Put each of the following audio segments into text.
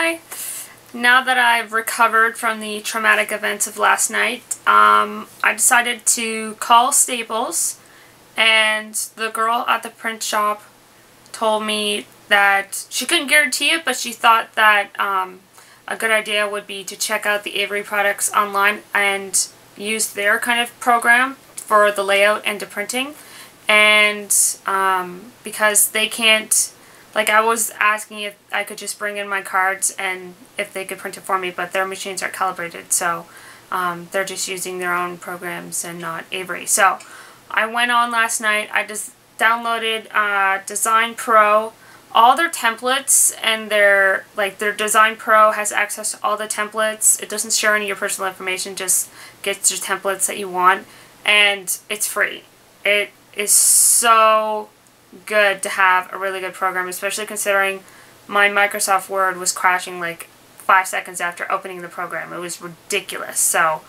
Hi! Now that I've recovered from the traumatic events of last night, I decided to call Staples, and the girl at the print shop told me that she couldn't guarantee it, but she thought that a good idea would be to check out the Avery products online and use their kind of program for the layout and the printing. And because they can't, like, I was asking if I could just bring in my cards and if they could print it for me, but their machines aren't calibrated, so they're just using their own programs and not Avery. So I went on last night, I just downloaded Design Pro, all their templates, and their Design Pro has access to all the templates. It doesn't share any of your personal information, just gets your templates that you want, and it's free. It is so good to have a really good program, especially considering my Microsoft Word was crashing like 5 seconds after opening the program. It was ridiculous. So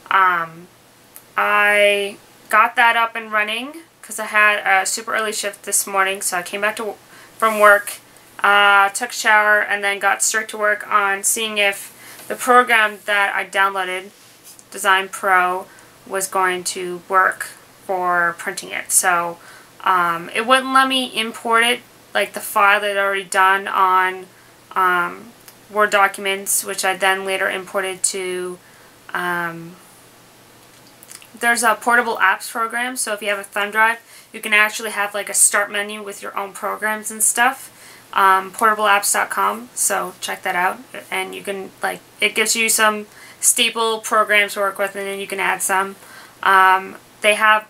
I got that up and running because I had a super early shift this morning, so I came back from work, took a shower, and then got straight to work on seeing if the program that I downloaded, Design Pro, was going to work for printing it. So it wouldn't let me import it, like the file that I'd already done on Word documents, which I then later imported to, there's a portable apps program, so if you have a Thumbdrive, you can actually have like a start menu with your own programs and stuff, portableapps.com, so check that out, and you can, like, it gives you some staple programs to work with, and then you can add some. They have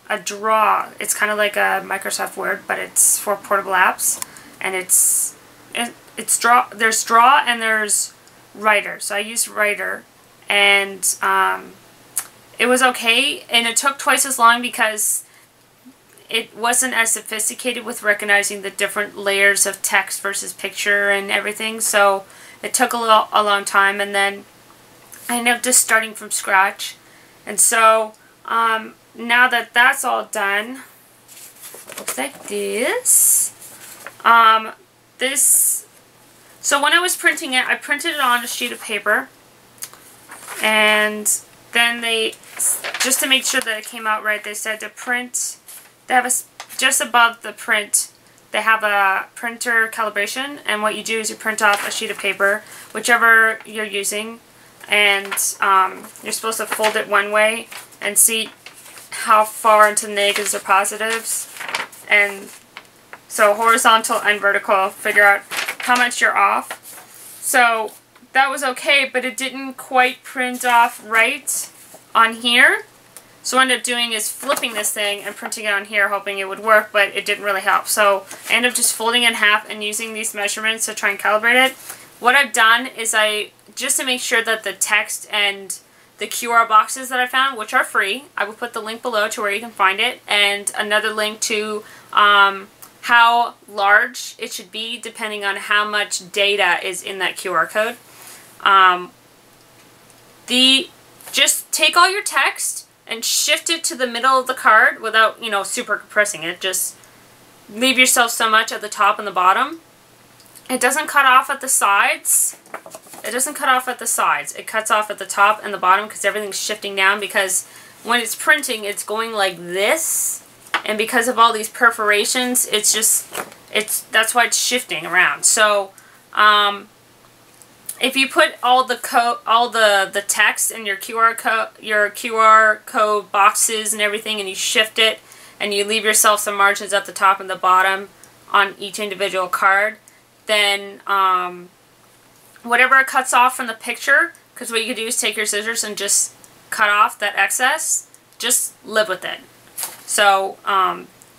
a draw. It's kind of like a Microsoft Word, but it's for portable apps, and it's draw. There's draw and there's writer. So I used writer, and it was okay, and it took twice as long because it wasn't as sophisticated with recognizing the different layers of text versus picture and everything. So it took a long time, and then I ended up just starting from scratch. And so now that that's all done, looks like this. So when I was printing it, I printed it on a sheet of paper, and then just to make sure that it came out right, they said to print, they have just above the print, they have a printer calibration, and what you do is you print off a sheet of paper, whichever you're using, and you're supposed to fold it one way and see how far into negatives or positives, and so horizontal and vertical, figure out how much you're off. So that was okay, but it didn't quite print off right on here. So what I ended up doing is flipping this thing and printing it on here, hoping it would work, but it didn't really help. So I ended up just folding it in half and using these measurements to try and calibrate it. What I've done is just to make sure that the text and the QR boxes that I found, which are free, I will put the link below to where you can find it, and another link to how large it should be depending on how much data is in that QR code. Just take all your text and shift it to the middle of the card without, super compressing it. Just leave yourself so much at the top and the bottom. It doesn't cut off at the sides. It doesn't cut off at the sides. It cuts off at the top and the bottom because everything's shifting down, because when it's printing, it's going like this. And because of all these perforations, that's why it's shifting around. So, if you put all the text in your QR code boxes and everything, and you shift it, and you leave yourself some margins at the top and the bottom on each individual card, then whatever it cuts off from the picture, because what you can do is take your scissors and just cut off that excess, just live with it. So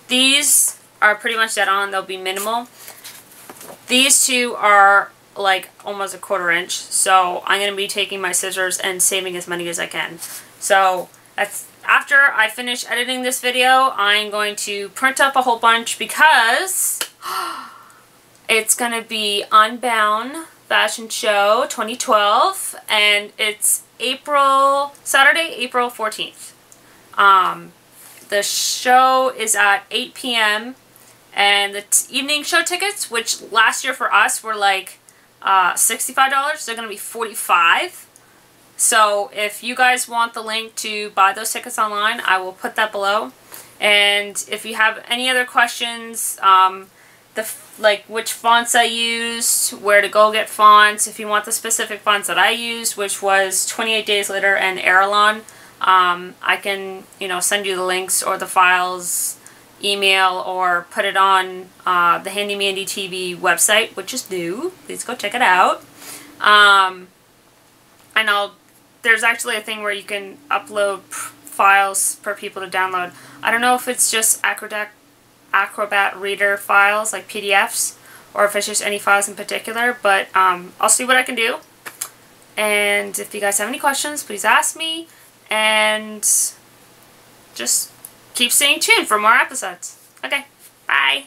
these are pretty much dead on. They'll be minimal. These two are like almost a 1/4 inch, so I'm going to be taking my scissors and saving as many as I can. So that's after I finish editing this video, I'm going to print up a whole bunch because it's going to be Unbound Fashion Show 2012, and it's Saturday, April 14th. The show is at 8 p.m. and the evening show tickets, which last year for us were like $65. They're going to be $45. So if you guys want the link to buy those tickets online, I will put that below. And if you have any other questions, like which fonts I used, where to go get fonts, if you want the specific fonts that I used, which was 28 Days Later and Erelon, I can, send you the links or the files, email, or put it on the Handi Mandi TV website, which is new. Please go check it out. And there's actually a thing where you can upload files for people to download. I don't know if it's just Acrobat Reader files, like PDFs, or if it's just any files in particular, but I'll see what I can do. And if you guys have any questions, please ask me, and just keep staying tuned for more episodes. Okay, bye!